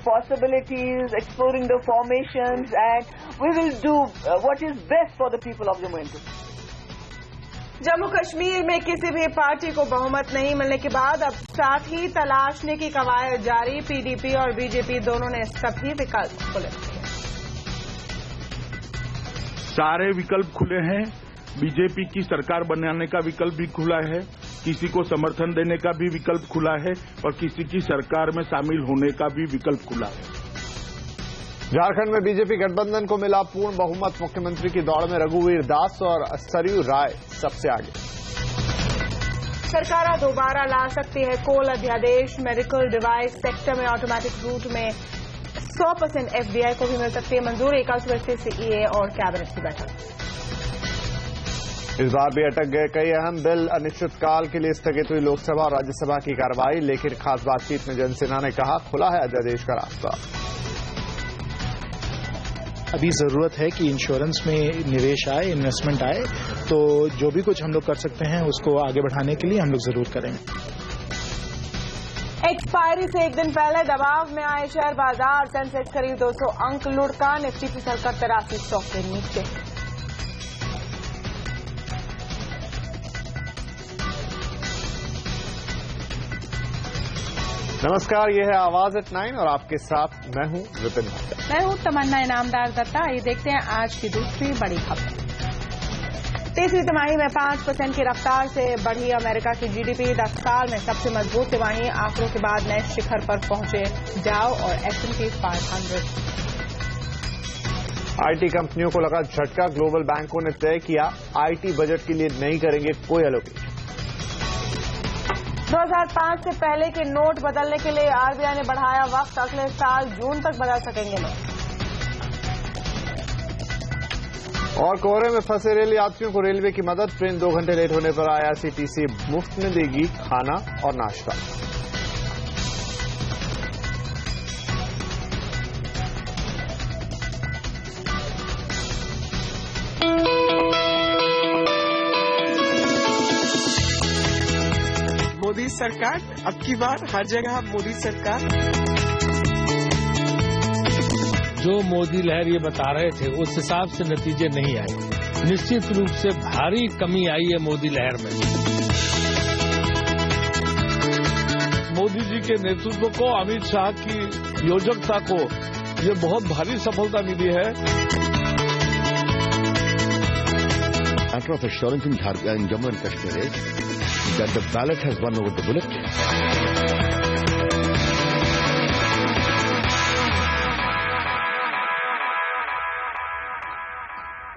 possibilities, exploring the formations, and we will do what is best for the people of Jammu and Kashmir. Jammu Kashmir में किसी भी party को बहुमत नहीं मिलने के बाद अब साथ ही तलाशने की कवायद जारी। पीडीपी और बीजेपी दोनों ने सभी विकल्प खुले हैं। सारे विकल्प खुले हैं। बीजेपी की सरकार बनाने का विकल्प भी खुला है, किसी को समर्थन देने का भी विकल्प खुला है और किसी की सरकार में शामिल होने का भी विकल्प खुला है। झारखंड में बीजेपी गठबंधन को मिला पूर्ण बहुमत। मुख्यमंत्री की दौड़ में रघुवीर दास और सरयू राय सबसे आगे। सरकार दोबारा ला सकती है कोल अध्यादेश। मेडिकल डिवाइस सेक्टर में ऑटोमेटिक रूट में 100% एफडीआई को भी मिल सकती है मंजूरी। कल सुबह से सीईए और कैबिनेट की बैठक। इस बार भी अटक गए कई अहम बिल। अनिश्चितकाल के लिए स्थगित हुई लोकसभा और राज्यसभा की कार्रवाई, लेकिन खास बातचीत में जनसेना ने कहा खुला है अध्यादेश का रास्ता। अभी जरूरत है कि इंश्योरेंस में निवेश आए, इन्वेस्टमेंट आए, तो जो भी कुछ हम लोग कर सकते हैं उसको आगे बढ़ाने के लिए हम लोग जरूर करेंगे। एक्सपायरी से एक दिन पहले दबाव में आए शेयर बाजार। सेंसेक्स करीब 200 अंक लुढ़का। निफ्टी फिसलकर 8300 के नीचे। नमस्कार, यह है आवाज एट 9 और आपके साथ मैं हूं विपिन भाटिया। मैं हूं तमन्ना इनामदार दत्ता। आइए देखते हैं आज की दूसरी बड़ी खबर। तीसरी तिमाही में 5% की रफ्तार से बढ़ी अमेरिका की जीडीपी। 10 साल में सबसे मजबूत तिमाही। आंकड़ों के बाद नए शिखर पर पहुंचे डाउ और S&P 500। आईटी कंपनियों को लगा झटका। ग्लोबल बैंकों ने तय किया आईटी बजट के लिए नहीं करेंगे कोई एलोकेशन। 2005 से पहले के नोट बदलने के लिए आरबीआई ने बढ़ाया वक्त। अगले साल जून तक बदल सकेंगे नोट। और कोहरे में फंसे रेल यात्रियों को रेलवे की मदद। ट्रेन 2 घंटे लेट होने पर आईआरसीटीसी मुफ्त में देगी खाना और नाश्ता। मोदी सरकार, अब की बार हर जगह मोदी सरकार। जो मोदी लहर ये बता रहे थे उस हिसाब से नतीजे नहीं आए। निश्चित रूप से भारी कमी आई है मोदी लहर में। मोदी जी के नेतृत्व को, अमित शाह की योजकता को ये बहुत भारी सफलता मिली है। Matter of assurance in Jammu and Kashmir is that the ballot has won over the bullet.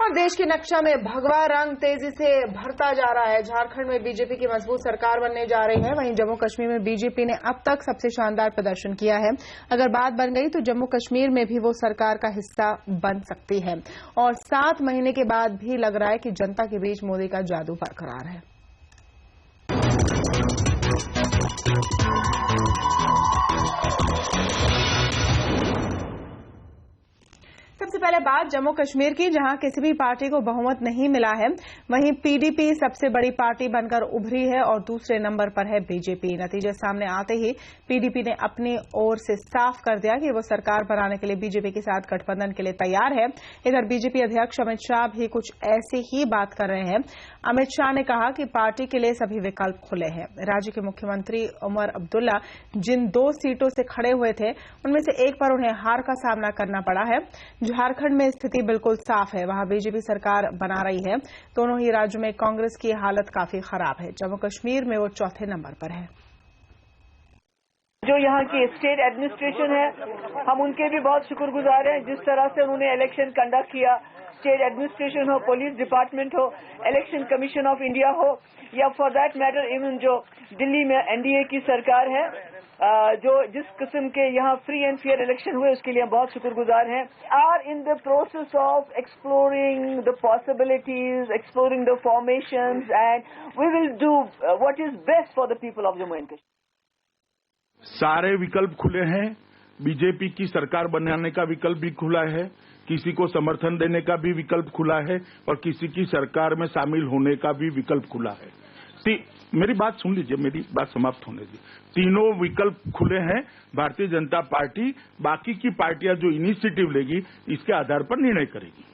और देश के नक्शा में भगवा रंग तेजी से भरता जा रहा है। झारखंड में बीजेपी की मजबूत सरकार बनने जा रही है। वहीं जम्मू कश्मीर में बीजेपी ने अब तक सबसे शानदार प्रदर्शन किया है। अगर बात बन गई तो जम्मू कश्मीर में भी वो सरकार का हिस्सा बन सकती है। और 7 महीने के बाद भी लग रहा है कि जनता के बीच मोदी का जादू बरकरार है। सबसे पहले बात जम्मू कश्मीर की, जहां किसी भी पार्टी को बहुमत नहीं मिला है। वहीं पीडीपी सबसे बड़ी पार्टी बनकर उभरी है और दूसरे नंबर पर है बीजेपी। नतीजे सामने आते ही पीडीपी ने अपनी ओर से साफ कर दिया कि वो सरकार बनाने के लिए बीजेपी के साथ गठबंधन के लिए तैयार है। इधर बीजेपी अध्यक्ष अमित शाह भी कुछ ऐसी ही बात कर रहे हैं। अमित शाह ने कहा कि पार्टी के लिए सभी विकल्प खुले हैं। राज्य के मुख्यमंत्री उमर अब्दुल्ला जिन 2 सीटों से खड़े हुए थे उनमें से एक पर उन्हें हार का सामना करना पड़ा है। झारखंड में स्थिति बिल्कुल साफ है, वहां बीजेपी सरकार बना रही है। दोनों ही राज्यों में कांग्रेस की हालत काफी खराब है। जम्मू कश्मीर में वो 4थे नंबर पर है। जो यहाँ की स्टेट एडमिनिस्ट्रेशन है, हम उनके भी बहुत शुक्रगुजार हैं। जिस तरह से उन्होंने इलेक्शन कंडक्ट किया, स्टेट एडमिनिस्ट्रेशन हो, पुलिस डिपार्टमेंट हो, इलेक्शन कमीशन ऑफ इंडिया हो, या फॉर दैट मैटर इवन जो दिल्ली में एनडीए की सरकार है, जो जिस किस्म के यहाँ फ्री एंड फेयर इलेक्शन हुए उसके लिए हम बहुत शुक्रगुजार हैं। Are in the process of exploring the possibilities, exploring the formations, and we will do what is best for the people of Jammu and Kashmir. सारे विकल्प खुले हैं। बीजेपी की सरकार बनाने का विकल्प भी खुला है, किसी को समर्थन देने का भी विकल्प खुला है और किसी की सरकार में शामिल होने का भी विकल्प खुला है। मेरी बात सुन लीजिए, मेरी बात समाप्त होने दीजिए। तीनों विकल्प खुले हैं। भारतीय जनता पार्टी बाकी की पार्टियां जो इनिशिएटिव लेगी इसके आधार पर निर्णय करेगी।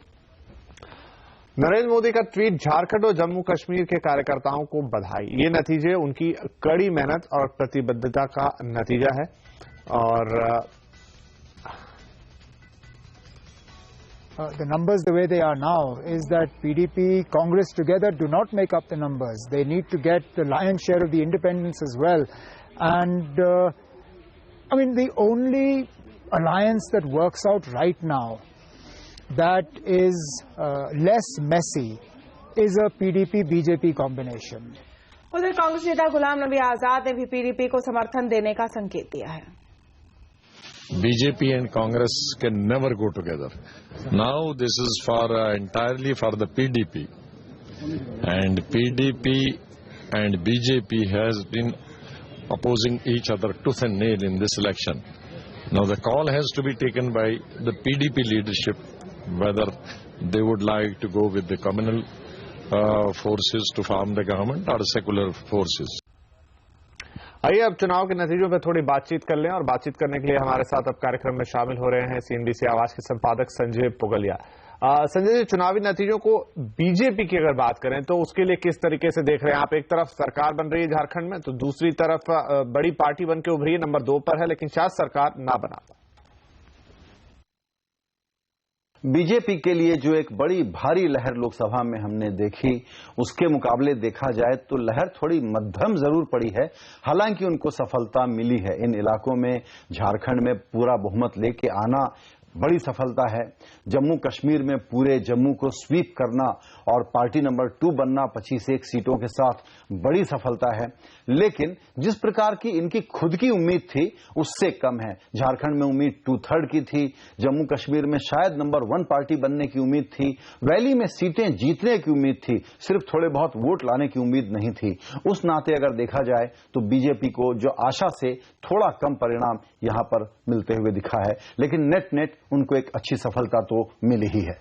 नरेंद्र मोदी का ट्वीट झारखंड और जम्मू कश्मीर के कार्यकर्ताओं को बधाई। ये नतीजे उनकी कड़ी मेहनत और प्रतिबद्धता का नतीजा है। और the numbers the way they are now is that PDP, Congress together do not make up the numbers. They need to get the lion's share of the independents as well. And I mean, the only alliance that works out right now that is less messy is a PDP-BJP combination. उधर कांग्रेस नेता गुलाम नबी आजाद ने भी PDP को समर्थन देने का संकेत दिया है। BJP and Congress can never go together. Now this is for entirely for the PDP, and PDP and BJP has been opposing each other tooth and nail in this election. Now the call has to be taken by the PDP leadership whether they would like to go with the communal forces to form the government or secular forces. आइए अब चुनाव के नतीजों पर थोड़ी बातचीत कर लें। और बातचीत करने के लिए हमारे साथ अब कार्यक्रम में शामिल हो रहे हैं CNBC आवाज के संपादक संजय पुगलिया। संजय जी, चुनावी नतीजों को बीजेपी की अगर बात करें तो उसके लिए किस तरीके से देख रहे हैं आप? एक तरफ सरकार बन रही है झारखंड में, तो दूसरी तरफ बड़ी पार्टी बन के उभरी है, नंबर 2 पर है, लेकिन शायद सरकार ना बना पाए। बीजेपी के लिए जो एक बड़ी भारी लहर लोकसभा में हमने देखी, उसके मुकाबले देखा जाए तो लहर थोड़ी मध्यम जरूर पड़ी है। हालांकि उनको सफलता मिली है। इन इलाकों में झारखंड में पूरा बहुमत लेके आना बड़ी सफलता है। जम्मू कश्मीर में पूरे जम्मू को स्वीप करना और पार्टी नंबर 2 बनना 25 सीटों के साथ बड़ी सफलता है। लेकिन जिस प्रकार की इनकी खुद की उम्मीद थी उससे कम है। झारखंड में उम्मीद 2/3 की थी, जम्मू कश्मीर में शायद नंबर 1 पार्टी बनने की उम्मीद थी, वैली में सीटें जीतने की उम्मीद थी, सिर्फ थोड़े बहुत वोट लाने की उम्मीद नहीं थी। उस नाते अगर देखा जाए तो बीजेपी को जो आशा से थोड़ा कम परिणाम यहां पर मिलते हुए दिखा है, लेकिन नेट उनको एक अच्छी सफलता तो मिली ही है।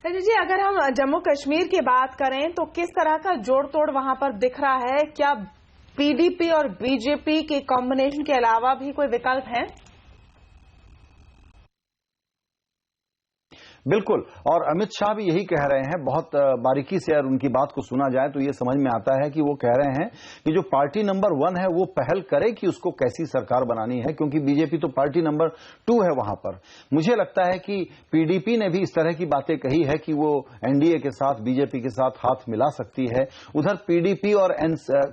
संजय जी, अगर हम जम्मू कश्मीर की बात करें तो किस तरह का जोड़ तोड़ वहां पर दिख रहा है? क्या पीडीपी और बीजेपी के कॉम्बिनेशन के अलावा भी कोई विकल्प है? बिल्कुल, और अमित शाह भी यही कह रहे हैं। बहुत बारीकी से अगर उनकी बात को सुना जाए तो ये समझ में आता है कि वो कह रहे हैं कि जो पार्टी नंबर 1 है वो पहल करे कि उसको कैसी सरकार बनानी है, क्योंकि बीजेपी तो पार्टी नंबर 2 है वहां पर। मुझे लगता है कि पीडीपी ने भी इस तरह की बातें कही है कि वो एनडीए के साथ, बीजेपी के साथ हाथ मिला सकती है। उधर पीडीपी और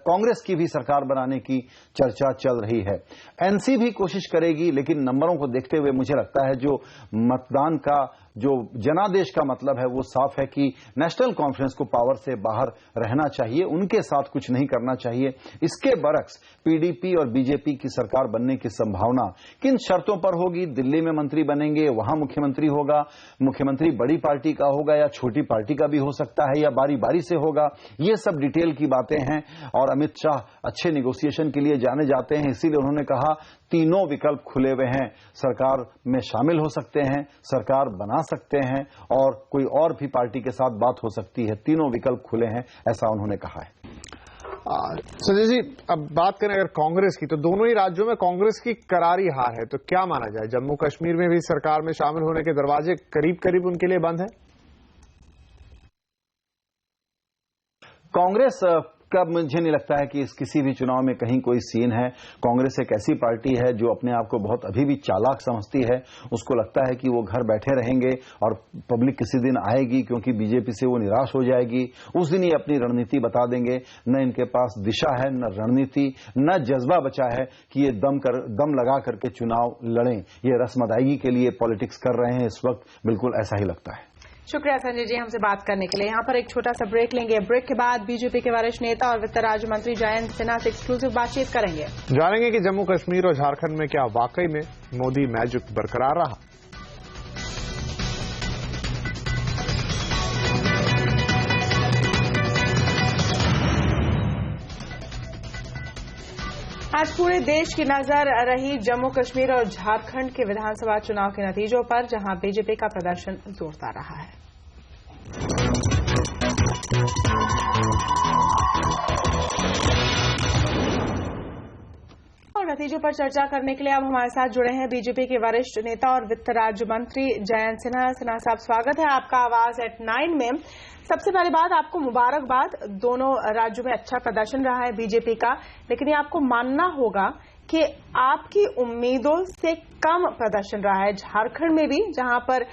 कांग्रेस की भी सरकार बनाने की चर्चा चल रही है। एनसी भी कोशिश करेगी, लेकिन नंबरों को देखते हुए मुझे लगता है जो मतदान का जो जनादेश का मतलब है वो साफ है कि नेशनल कॉन्फ्रेंस को पावर से बाहर रहना चाहिए, उनके साथ कुछ नहीं करना चाहिए। इसके बरक्स पीडीपी और बीजेपी की सरकार बनने की संभावना किन शर्तों पर होगी? दिल्ली में मंत्री बनेंगे, वहां मुख्यमंत्री होगा, मुख्यमंत्री बड़ी पार्टी का होगा या छोटी पार्टी का भी हो सकता है, या बारी बारी से होगा। ये सब डिटेल की बातें हैं और अमित शाह अच्छे नेगोशिएशन के लिए जाने जाते हैं। इसीलिए उन्होंने कहा तीनों विकल्प खुले हुए हैं, सरकार में शामिल हो सकते हैं, सरकार बना सकते हैं और कोई और भी पार्टी के साथ बात हो सकती है। तीनों विकल्प खुले हैं, ऐसा उन्होंने कहा है। संजय जी, अब बात करें अगर कांग्रेस की, तो दोनों ही राज्यों में कांग्रेस की करारी हार है, तो क्या माना जाए? जम्मू कश्मीर में भी सरकार में शामिल होने के दरवाजे करीब करीब उनके लिए बंद है। कांग्रेस का मुझे नहीं लगता है कि इस किसी भी चुनाव में कहीं कोई सीन है। कांग्रेस एक ऐसी पार्टी है जो अपने आप को बहुत अभी भी चालाक समझती है। उसको लगता है कि वो घर बैठे रहेंगे और पब्लिक किसी दिन आएगी, क्योंकि बीजेपी से वो निराश हो जाएगी, उस दिन ये अपनी रणनीति बता देंगे। न इनके पास दिशा है, न रणनीति, न जज्बा बचा है कि ये दम लगा करके चुनाव लड़ें। ये रस्म अदायगी के लिए पॉलिटिक्स कर रहे हैं इस वक्त, बिल्कुल ऐसा ही लगता है। शुक्रिया संजय जी हमसे बात करने के लिए। यहाँ पर एक छोटा सा ब्रेक लेंगे। ब्रेक के बाद बीजेपी के वरिष्ठ नेता और वित्त राज्य मंत्री जयंत सिन्हा से एक्सक्लूसिव बातचीत करेंगे। जानेंगे कि जम्मू कश्मीर और झारखंड में क्या वाकई में मोदी मैजिक बरकरार रहा। आज पूरे देश की नजर रही जम्मू कश्मीर और झारखंड के विधानसभा चुनाव के नतीजों पर, जहां बीजेपी का प्रदर्शन जोरदार रहा है। नतीजों पर चर्चा करने के लिए अब हमारे साथ जुड़े हैं बीजेपी के वरिष्ठ नेता और वित्त राज्य मंत्री जयंत सिन्हा। सिन्हा साहब, स्वागत है आपका आवाज एट 9 में। सबसे पहली बात, आपको मुबारकबाद। दोनों राज्यों में अच्छा प्रदर्शन रहा है बीजेपी का, लेकिन ये आपको मानना होगा कि आपकी उम्मीदों से कम प्रदर्शन रहा है। झारखंड में भी, जहां पर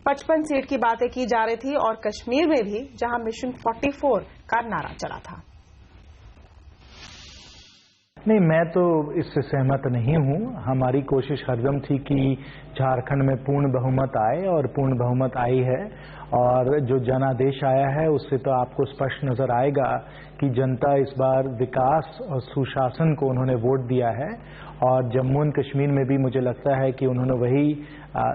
55 सीट की बातें की जा रही थी, और कश्मीर में भी, जहां मिशन 44 का नारा चला था। नहीं, मैं तो इससे सहमत नहीं हूं। हमारी कोशिश हरदम थी कि झारखंड में पूर्ण बहुमत आए, और पूर्ण बहुमत आई है। और जो जनादेश आया है उससे तो आपको स्पष्ट नजर आएगा कि जनता इस बार विकास और सुशासन को उन्होंने वोट दिया है। और जम्मू एंड कश्मीर में भी मुझे लगता है कि उन्होंने वही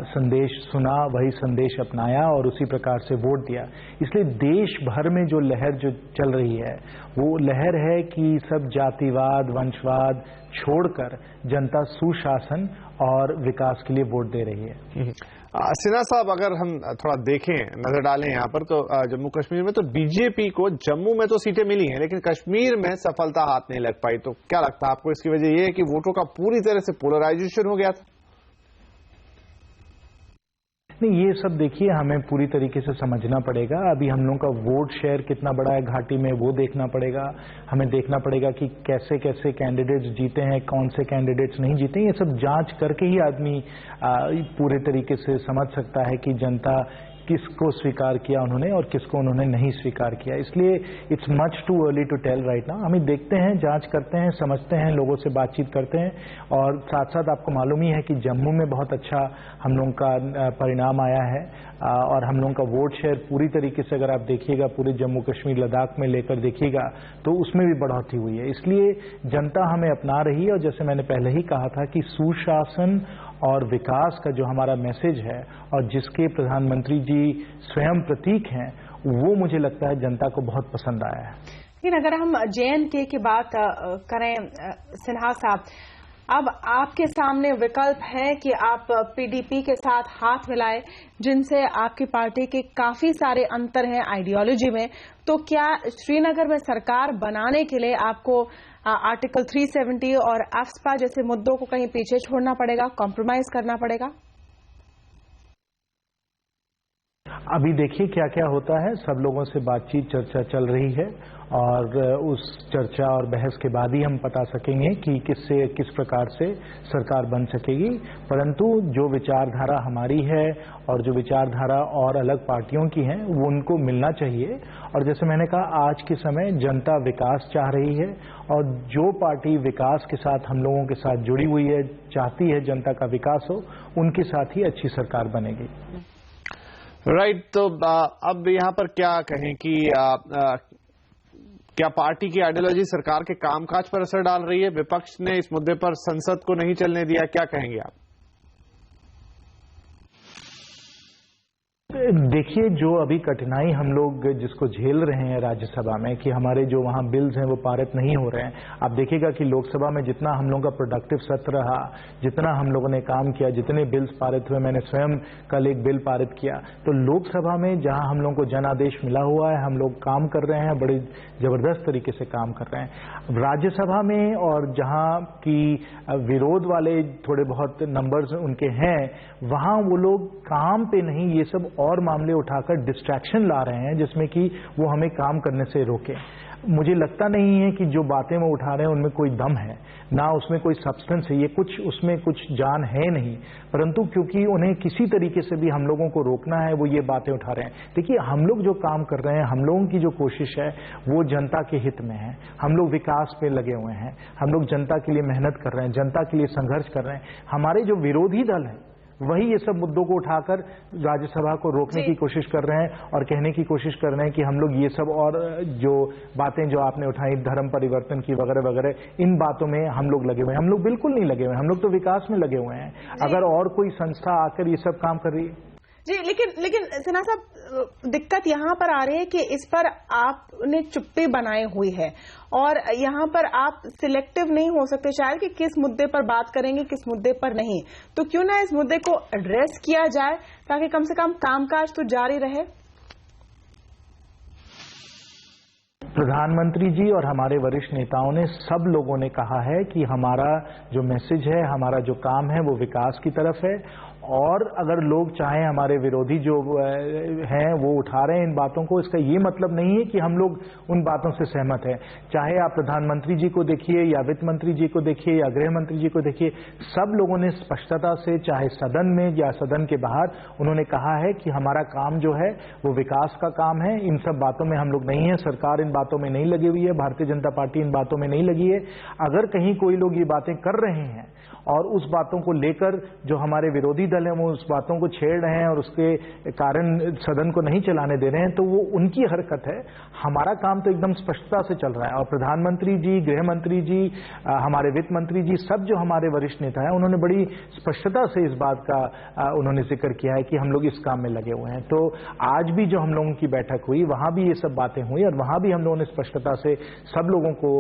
संदेश सुना, वही संदेश अपनाया और उसी प्रकार से वोट दिया। इसलिए देश भर में जो लहर जो चल रही है वो लहर है कि सब जातिवाद, वंशवाद छोड़कर जनता सुशासन और विकास के लिए वोट दे रही है। सिन्हा साहब, अगर हम थोड़ा देखें, नजर डालें यहाँ पर, तो जम्मू कश्मीर में तो बीजेपी को जम्मू में तो सीटें मिली हैं, लेकिन कश्मीर में सफलता हाथ नहीं लग पाई। तो क्या लगता है आपको, इसकी वजह यह है कि वोटों का पूरी तरह से पोलराइजेशन हो गया था? नहीं, ये सब देखिए हमें पूरी तरीके से समझना पड़ेगा। अभी हम लोगों का वोट शेयर कितना बड़ा है घाटी में, वो देखना पड़ेगा। हमें देखना पड़ेगा कि कैसे कैसे कैंडिडेट्स जीते हैं, कौन से कैंडिडेट्स नहीं जीते। ये सब जांच करके ही आदमी पूरे तरीके से समझ सकता है कि जनता किसको स्वीकार किया उन्होंने और किसको उन्होंने नहीं स्वीकार किया। इसलिए it's much too early to tell right now. हम देखते हैं, जांच करते हैं, समझते हैं, लोगों से बातचीत करते हैं। और साथ साथ आपको मालूम ही है कि जम्मू में बहुत अच्छा हम लोगों का परिणाम आया है। और हम लोगों का वोट शेयर पूरी तरीके से, अगर आप देखिएगा पूरे जम्मू कश्मीर लद्दाख में लेकर देखिएगा, तो उसमें भी बढ़ोतरी हुई है। इसलिए जनता हमें अपना रही है। और जैसे मैंने पहले ही कहा था कि सुशासन और विकास का जो हमारा मैसेज है और जिसके प्रधानमंत्री जी स्वयं प्रतीक हैं, वो मुझे लगता है जनता को बहुत पसंद आया है। लेकिन अगर हम JNK की बात करें सिन्हा साहब, अब आपके सामने विकल्प है कि आप PDP के साथ हाथ मिलाएं, जिनसे आपकी पार्टी के काफी सारे अंतर हैं आइडियोलॉजी में। तो क्या श्रीनगर में सरकार बनाने के लिए आपको आर्टिकल 370 और AFSPA जैसे मुद्दों को कहीं पीछे छोड़ना पड़ेगा, कॉम्प्रोमाइज करना पड़ेगा? अभी देखिए क्या क्या होता है। सब लोगों से बातचीत, चर्चा चल रही है, और उस चर्चा और बहस के बाद ही हम बता सकेंगे कि किस प्रकार से सरकार बन सकेगी। परंतु जो विचारधारा हमारी है और जो विचारधारा और अलग पार्टियों की है, वो उनको मिलना चाहिए। और जैसे मैंने कहा, आज के समय जनता विकास चाह रही है, और जो पार्टी विकास के साथ हम लोगों के साथ जुड़ी हुई है, चाहती है जनता का विकास हो, उनके साथ ही अच्छी सरकार बनेगी। राइट। तो अब यहाँ पर क्या कहें कि क्या पार्टी की आइडियोलॉजी सरकार के कामकाज पर असर डाल रही है? विपक्ष ने इस मुद्दे पर संसद को नहीं चलने दिया, क्या कहेंगे आप? देखिए, जो अभी कठिनाई हम लोग जिसको झेल रहे हैं राज्यसभा में, कि हमारे जो वहां बिल्स हैं वो पारित नहीं हो रहे हैं। आप देखिएगा कि लोकसभा में जितना हम लोगों का प्रोडक्टिव सत्र रहा, जितना हम लोगों ने काम किया, जितने बिल्स पारित हुए, मैंने स्वयं कल एक बिल पारित किया। तो लोकसभा में जहां हम लोगों को जनादेश मिला हुआ है, हम लोग काम कर रहे हैं, बड़े जबरदस्त तरीके से काम कर रहे हैं। राज्यसभा में और जहां की विरोध वाले थोड़े बहुत नंबर्स उनके हैं, वहां वो लोग काम पे नहीं, ये सब और मामले उठाकर डिस्ट्रैक्शन ला रहे हैं, जिसमें कि वो हमें काम करने से रोके। मुझे लगता नहीं है कि जो बातें वो उठा रहे हैं उनमें कोई दम है, ना उसमें कोई सब्सटेंस है, ये उसमें कुछ जान है नहीं। परंतु क्योंकि उन्हें किसी तरीके से भी हम लोगों को रोकना है, वो ये बातें उठा रहे हैं। देखिए, हम लोग जो काम कर रहे हैं, हम लोगों की जो कोशिश है, वो जनता के हित में है। हम लोग विकास पे लगे हुए हैं, हम लोग जनता के लिए मेहनत कर रहे हैं, जनता के लिए संघर्ष कर रहे हैं। हमारे जो विरोधी दल है वही ये सब मुद्दों को उठाकर राज्यसभा को रोकने की कोशिश कर रहे हैं और कहने की कोशिश कर रहे हैं कि हम लोग ये सब और जो बातें जो आपने उठाई, धर्म परिवर्तन की वगैरह वगैरह, इन बातों में हम लोग लगे हुए हैं। हम लोग बिल्कुल नहीं लगे हुए हैं, हम लोग तो विकास में लगे हुए हैं। अगर और कोई संस्था आकर ये सब काम कर रही है जी, लेकिन सिन्हा साहब, दिक्कत यहाँ पर आ रही है कि इस पर आपने चुप्पी बनाई हुई है, और यहाँ पर आप सिलेक्टिव नहीं हो सकते शायद कि किस मुद्दे पर बात करेंगे, किस मुद्दे पर नहीं। तो क्यों ना इस मुद्दे को एड्रेस किया जाए, ताकि कम से कम कामकाज तो जारी रहे। प्रधानमंत्री जी और हमारे वरिष्ठ नेताओं ने सब लोगों ने कहा है कि हमारा जो मैसेज है, हमारा जो काम है वो विकास की तरफ है। और अगर लोग चाहें, हमारे विरोधी जो हैं वो उठा रहे हैं इन बातों को, इसका ये मतलब नहीं है कि हम लोग उन बातों से सहमत हैं। चाहे आप प्रधानमंत्री जी को देखिए या वित्त मंत्री जी को देखिए या गृह मंत्री जी को देखिए, सब लोगों ने स्पष्टता से, चाहे सदन में या सदन के बाहर, उन्होंने कहा है कि हमारा काम जो है वो विकास का काम है। इन सब बातों में हम लोग नहीं है, सरकार इन बातों में नहीं लगी हुई है, भारतीय जनता पार्टी इन बातों में नहीं लगी है। अगर कहीं कोई लोग ये बातें कर रहे हैं और उस बातों को लेकर जो हमारे विरोधी दल हैं वो उस बातों को छेड़ रहे हैं और उसके कारण सदन को नहीं चलाने दे रहे हैं, तो वो उनकी हरकत है। हमारा काम तो एकदम स्पष्टता से चल रहा है। और प्रधानमंत्री जी, गृह मंत्री जी, हमारे वित्त मंत्री जी, सब जो हमारे वरिष्ठ नेता हैं, उन्होंने बड़ी स्पष्टता से इस बात का उन्होंने जिक्र किया है कि हम लोग इस काम में लगे हुए हैं। तो आज भी जो हम लोगों की बैठक हुई, वहां भी ये सब बातें हुई और वहां भी हम लोगों ने स्पष्टता से सब लोगों को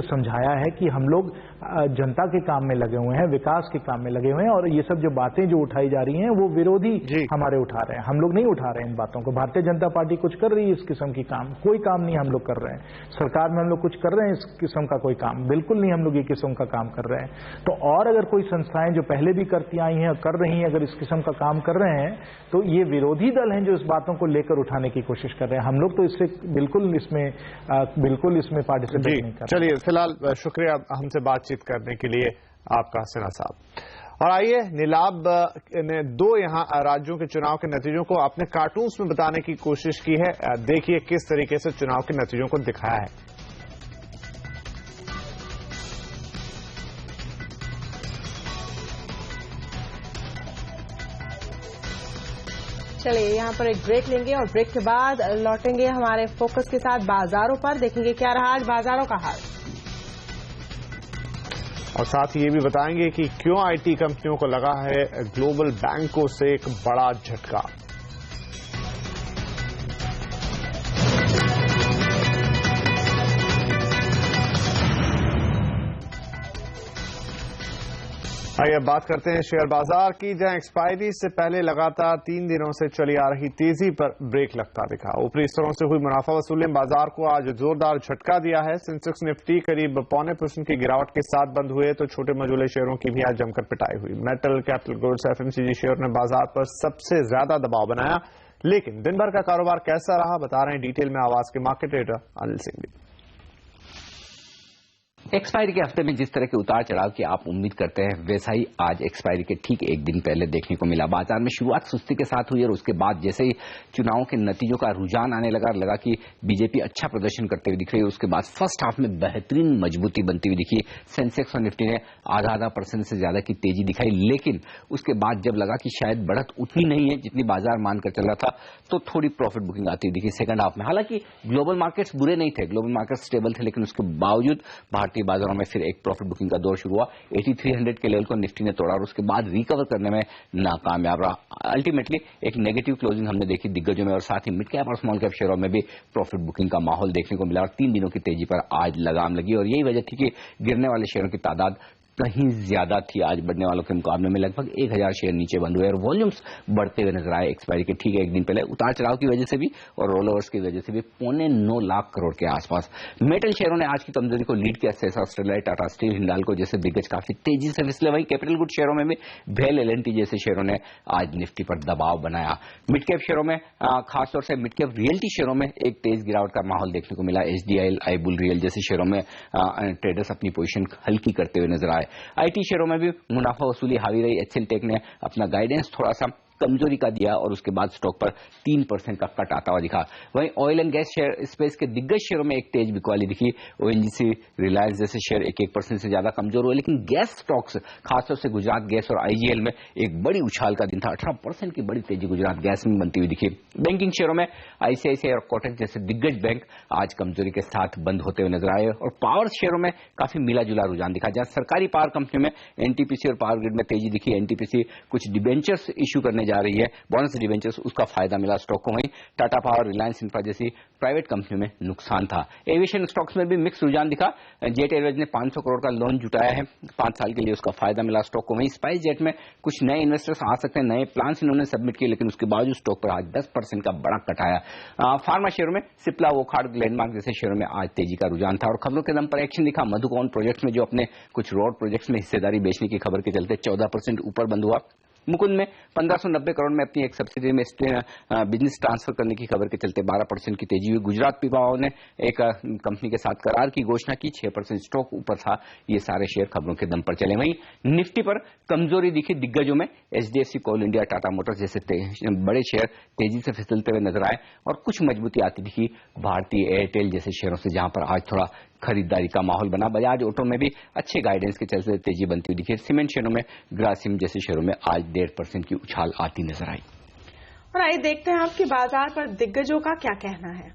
समझाया है कि हम लोग जनता के काम में लगे हुए हैं, विकास के काम में लगे हुए हैं। और ये सब जो बातें जो उठाई जा रही हैं वो विरोधी हमारे उठा रहे हैं, हम लोग नहीं उठा रहे हैं इन बातों को। भारतीय जनता पार्टी कुछ कर रही है इस किस्म की काम? कोई काम नहीं हम लोग कर रहे हैं। सरकार में हम लोग कुछ कर रहे हैं इस किस्म का? कोई काम बिल्कुल नहीं हम लोग ये किस्म का काम कर रहे हैं। तो और अगर कोई संस्थाएं जो पहले भी करती आई हैं, कर रही हैं, अगर इस किस्म का काम कर रहे हैं, तो ये विरोधी दल हैं जो इस बातों को लेकर उठाने की कोशिश कर रहे हैं। हम लोग तो इससे बिल्कुल इसमें पार्टिसिपेट नहीं कर रहे। चलिए, फिलहाल शुक्रिया हमसे बातचीत करने के लिए आपका सिन्हा साहब। और आइए, नीलाब ने 2 यहाँ राज्यों के चुनाव के नतीजों को अपने कार्टून्स में बताने की कोशिश की है। देखिए किस तरीके से चुनाव के नतीजों को दिखाया है। चलिए यहाँ पर एक ब्रेक लेंगे और ब्रेक के बाद लौटेंगे हमारे फोकस के साथ बाजारों पर। देखेंगे क्या रहा आज बाजारों का हाल, और साथ ही ये भी बताएंगे कि क्यों आईटी कंपनियों को लगा है ग्लोबल बैंकों से एक बड़ा झटका। आइए अब बात करते हैं शेयर बाजार की, जहां एक्सपायरी से पहले लगातार 3 दिनों से चली आ रही तेजी पर ब्रेक लगता दिखा। ऊपरी स्तरों से हुई मुनाफा वसूली बाजार को आज जोरदार झटका दिया है। सेंसेक्स निफ्टी करीब 0.25% की गिरावट के साथ बंद हुए, तो छोटे मझोले शेयरों की भी आज जमकर पिटाई हुई। Metal, capital goods, FMCG share ने बाजार पर सबसे ज्यादा दबाव बनाया। लेकिन दिन भर का कारोबार कैसा रहा, बता रहे हैं डिटेल में आवाज के मार्केट ट्रेडर अनिल सिंह भी। एक्सपायरी के हफ्ते में जिस तरह के उतार चढ़ाव की आप उम्मीद करते हैं, वैसा ही आज एक्सपायरी के ठीक एक दिन पहले देखने को मिला। बाजार में शुरुआत सुस्ती के साथ हुई और उसके बाद जैसे ही चुनावों के नतीजों का रुझान आने लगा कि बीजेपी अच्छा प्रदर्शन करते हुए दिख रही है। उसके बाद फर्स्ट हाफ में बेहतरीन मजबूती बनती हुई दिखी। सेंसेक्स और निफ्टी ने आधा % से ज्यादा की तेजी दिखाई, लेकिन उसके बाद जब लगा कि शायद बढ़त उतनी नहीं है जितनी बाजार मानकर चल रहा था, तो थोड़ी प्रॉफिट बुकिंग आती हुई दिखी सेकंड हाफ में। हालांकि ग्लोबल मार्केट्स बुरे नहीं थे, ग्लोबल मार्केट्स स्टेबल थे, लेकिन उसके बावजूद भारतीय बाजारों में फिर एक प्रॉफिट बुकिंग का दौर शुरू हुआ। 8300 के लेवल को निफ्टी ने तोड़ा और उसके बाद रिकवर करने में नाकामयाब रहा। अल्टीमेटली एक नेगेटिव क्लोजिंग हमने देखी दिग्गजों में, और साथ ही मिड कैप और स्मॉल कैप शेयरों में भी प्रॉफिट बुकिंग का माहौल देखने को मिला और 3 दिनों की तेजी पर आज लगाम लगी। और यही वजह थी कि गिरने वाले शेयरों की तादाद कहीं ज्यादा थी आज बढ़ने वालों के मुकाबले में। लगभग 1000 शेयर नीचे बंद हुए और वॉल्यूम्स बढ़ते हुए नजर आए एक्सपायरी के ठीक एक दिन पहले, उतार चढ़ाव की वजह से भी और रोल ओवर्स की वजह से भी 9.25 लाख करोड़ के आसपास। मेटल शेयरों ने आज की कमजोरी को लीड किया। सेसा स्टेरलाइट, टाटा स्टील, हिंडाल्को जैसे दिग्गज काफी तेजी से फिसले। वहीं कैपिटल गुड शेयरों में भी भेल, एल&टी जैसे शेयरों ने आज निफ्टी पर दबाव बनाया। मिड कैप शेयरों में खासतौर से मिड कैप रियल्टी शेयरों में एक तेज गिरावट का माहौल देखने को मिला। एचडीआईएल, आईबुल रियल जैसे शेयरों में ट्रेडर्स अपनी पोजीशन हल्की करते हुए नजर आए। आईटी शेयरों में भी मुनाफा वसूली हावी रही। एचसीएल टेक ने अपना गाइडेंस थोड़ा सा कमजोरी का दिया और उसके बाद स्टॉक पर 3% का कट आता हुआ दिखा। वहीं oil and gas share space के दिग्गज शेयरों में एक तेज बिकवाली दिखी। ओएनजीसी, रिलायंस जैसे शेयर 1% से ज्यादा कमजोर हुए, लेकिन गैस स्टॉक्स खासतौर से गुजरात गैस और आईजीएल में एक बड़ी उछाल का दिन था। 18% की बड़ी तेजी गुजरात गैस में बनती हुई दिखी। बैंकिंग शेयरों में आईसीआईसीआई और कोटक जैसे दिग्गज बैंक आज कमजोरी के साथ बंद होते हुए नजर आए और पावर शेयरों में काफी मिला जुला रुझान दिखा। जहां सरकारी पावर कंपनी में एनटीपीसी और पावर ग्रिड में तेजी दिखी। एनटीपीसी कुछ डिबेंचर्स इश्यू करने होने जा रही है, बोनस डिवेंचर्स, उसका फायदा मिला स्टॉक को। वहीं टाटा पावर, रिलायंस इंफ्रा जैसी प्राइवेट कंपनियों में नुकसान था। एविएशन स्टॉक्स में भी मिक्स रुझान दिखा। जेट एयरवेज ने 500 करोड़ का लोन जुटाया है 5 साल के लिए, उसका फायदा मिला स्टॉक को। वहीं स्पाइस जेट में कुछ नए इन्वेस्टर्स आ सकते हैं, नए प्लान्स इन्होंने सबमिट किए, लेकिन उसके बावजूद स्टॉक पर आज 10% का बड़ा कट आया। फार्मा शेयरों में सिप्ला, वोखार्ड, ग्लेनमार्क जैसे शेयरों में आज तेजी का रुझान था। और खबरों के दम पर एक्शन दिखा। मधुकौन प्रोजेक्ट्स में जो अपने कुछ रोड प्रोजेक्ट्स में हिस्सेदारी बेचने की खबर के चलते 14% ऊपर बंद हुआ। मुकुंद में 1590 करोड़ में अपनी एक सब्सिडी में बिजनेस ट्रांसफर करने की खबर के चलते 12% की तेजी हुई। गुजरात पीपावाव ने एक कंपनी के साथ करार की घोषणा की, 6% स्टॉक ऊपर था। ये सारे शेयर खबरों के दम पर चले। वहीं निफ्टी पर कमजोरी दिखी दिग्गजों में। एचडीएफसी, कोल इंडिया, टाटा मोटर्स जैसे बड़े शेयर तेजी से फिसलते हुए नजर आए और कुछ मजबूती आती दिखी भारतीय एयरटेल जैसे शेयरों से, जहां पर आज थोड़ा खरीदारी का माहौल बना। बजाज ऑटो में भी अच्छे गाइडेंस के चलते तेजी बनती हुई दिखी। सीमेंट शेयरों में, ग्रासिम जैसे शेयरों में आज 1.5% की उछाल आती नजर आई। और आइए देखते हैं आपके बाजार पर दिग्गजों का क्या कहना है।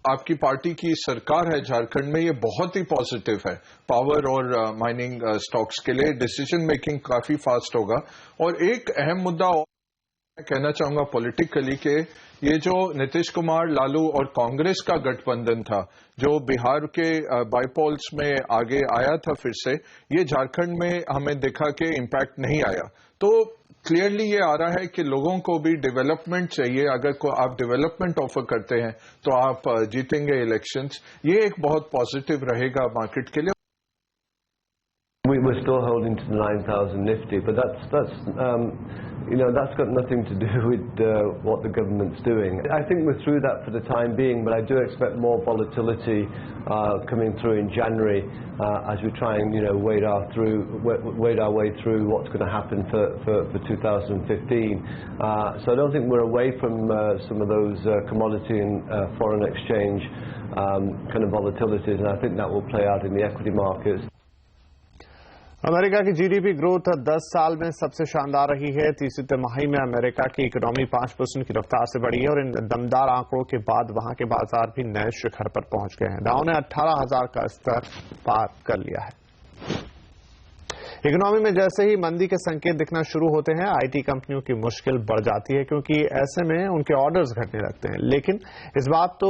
आपकी पार्टी की सरकार है झारखंड में, ये बहुत ही पॉजिटिव है पावर और माइनिंग स्टॉक्स के लिए। डिसीजन मेकिंग काफी फास्ट होगा। और एक अहम मुद्दा कहना चाहूंगा पॉलिटिकली के ये जो नीतीश कुमार, लालू और कांग्रेस का गठबंधन था, जो बिहार के बाईपोल्स में आगे आया था फिर से, ये झारखंड में हमें दिखा कि इम्पैक्ट नहीं आया। तो क्लियरली ये आ रहा है कि लोगों को भी डेवलपमेंट चाहिए। अगर आप डेवलपमेंट ऑफर करते हैं तो आप जीतेंगे इलेक्शंस। ये एक बहुत पॉजिटिव रहेगा मार्केट के लिए। We're still holding to the 9,000 Nifty, but that's got nothing to do with what the government's doing. I think we're through that for the time being, but I do expect more volatility coming through in January as we try and wade our way through what's going to happen for 2015. So I don't think we're away from some of those commodity and foreign exchange kind of volatilities, and I think that will play out in the equity markets. America की GDP growth 10 साल में सबसे शानदार रही है। तीसरी तिमाही में अमेरिका की इकोनॉमी 5% की रफ्तार से बढ़ी है और इन दमदार आंकड़ों के बाद वहां के बाजार भी नए शिखर पर पहुंच गए हैं। डाउ ने 18,000 का स्तर पार कर लिया है। इकोनॉमी में जैसे ही मंदी के संकेत दिखना शुरू होते हैं, आईटी कंपनियों की मुश्किल बढ़ जाती है, क्योंकि ऐसे में उनके ऑर्डर्स घटने लगते हैं। लेकिन इस बार तो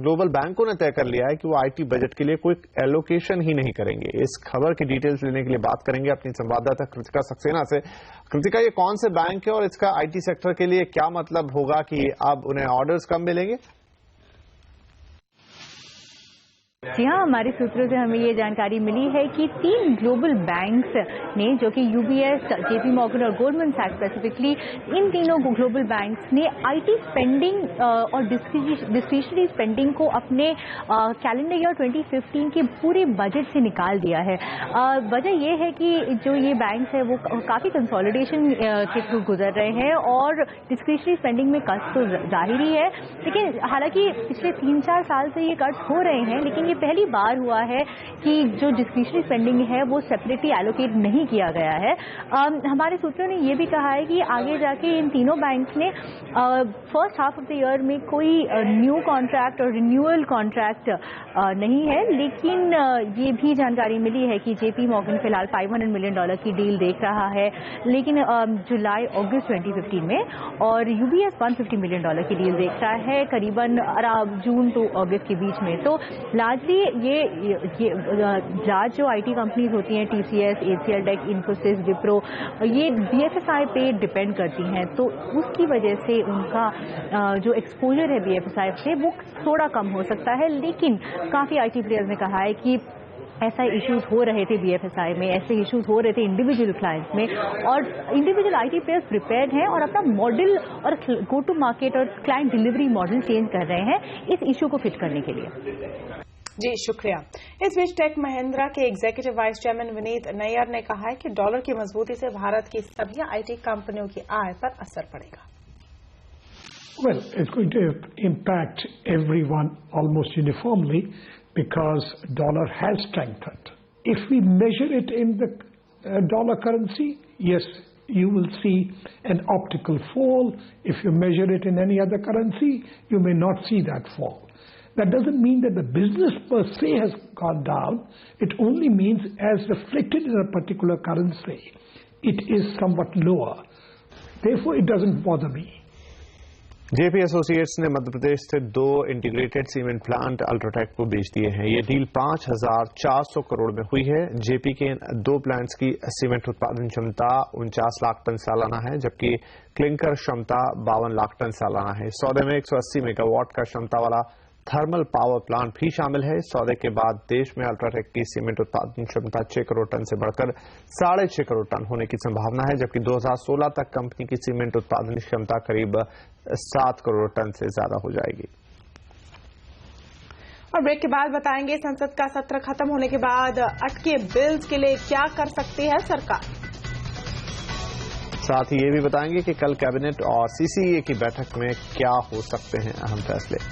ग्लोबल बैंकों ने तय कर लिया है कि वो आईटी बजट के लिए कोई एलोकेशन ही नहीं करेंगे। इस खबर की डिटेल्स लेने के लिए बात करेंगे अपनी संवाददाता कृतिका सक्सेना से। कृतिका, ये कौन से बैंक है और इसका आईटी सेक्टर के लिए क्या मतलब होगा कि अब उन्हें ऑर्डर्स कम मिलेंगे? जी हाँ, हमारे सूत्रों से हमें ये जानकारी मिली है कि 3 ग्लोबल बैंक्स ने, जो कि यूबीएस, जेपी मॉर्गन और गोल्डमैन सैक्स स्पेसिफिकली, इन तीनों ग्लोबल बैंक्स ने आईटी स्पेंडिंग और डिस्क्रिशनरी स्पेंडिंग को अपने कैलेंडर ईयर 2015 के पूरे बजट से निकाल दिया है। वजह यह है कि जो ये बैंक्स है वो काफ़ी कंसोलिडेशन के थ्रू गुजर रहे हैं और डिस्क्रिशनरी स्पेंडिंग में कट तो जाहिर ही है, लेकिन हालांकि पिछले 3-4 साल से ये कट हो रहे हैं, लेकिन ये पहली बार हुआ है कि जो डिस्क्रिशनरी स्पेंडिंग है वो सेपरेटली एलोकेट नहीं किया गया है। हमारे सूत्रों ने ये भी कहा है कि आगे जाके इन तीनों बैंक्स ने first half of the year में कोई न्यू कॉन्ट्रैक्ट और रिन्यूअल कॉन्ट्रैक्ट नहीं है, लेकिन ये भी जानकारी मिली है कि जेपी मॉर्गन फिलहाल $500 मिलियन की डील देख रहा है, लेकिन जुलाई अगस्त 2015 में, और यूबीएस $150 मिलियन की डील देख रहा है करीबन जून to अगस्त के बीच में। तो लार्जली ये लार्ज जो आईटी कंपनीज होती हैं, TCS, HCL tech, Infosys, Wipro, ये बीएफएसआई पे डिपेंड करती हैं, तो उसकी वजह से उनका जो एक्सपोजर है बीएफएसआई से वो थोड़ा कम हो सकता है। लेकिन काफ़ी आईटी प्लेयर्स ने कहा है कि ऐसा इश्यूज हो रहे थे बीएफएसआई में, ऐसे इश्यूज हो रहे थे इंडिविजुअल क्लाइंट्स में, और इंडिविजुअल आईटी प्लेयर्स प्रिपेयर्ड हैं और अपना मॉडल और गो टू मार्केट और क्लाइंट डिलीवरी मॉडल चेंज कर रहे हैं इस इशू को फिट करने के लिए। जी शुक्रिया। इस बीच टेक महिंद्रा के executive vice chairman Vineet Nayar ने कहा है कि डॉलर की मजबूती से भारत की सभी आईटी कंपनियों की आय पर असर पड़ेगा। Well, it's going to impact everyone almost uniformly because dollar has strengthened. If we measure it in the dollar currency, yes, you will see an optical fall. If you measure it in any other currency, you may not see that fall. That doesn't mean that the business per se has gone down. It only means as reflected in a particular currency, it is somewhat lower. Therefore, it doesn't bother me. JP associates ने मध्य प्रदेश से 2 integrated cement plant UltraTech को बेच दिए हैं। ये deal 5,400 crore में हुई है। जेपी के इन 2 प्लांट्स की सीमेंट उत्पादन क्षमता 49 लाख टन सालाना है, जबकि क्लिंकर क्षमता 52 लाख टन सालाना है। इस सौदे में 180 मेगावाट का क्षमता वाला थर्मल पावर प्लांट भी शामिल है। सौदे के बाद देश में अल्ट्राटेक की सीमेंट उत्पादन क्षमता 6 करोड़ टन से बढ़कर 6.5 करोड़ टन होने की संभावना है, जबकि 2016 तक कंपनी की सीमेंट उत्पादन क्षमता करीब 7 करोड़ टन से ज्यादा हो जाएगी। और ब्रेक के बाद बताएंगे संसद का सत्र खत्म होने के बाद अटके बिल्स के लिए क्या कर सकती है सरकार। साथ ही ये भी बताएंगे कि कल कैबिनेट और सीसीईए की बैठक में क्या हो सकते हैं अहम फैसले।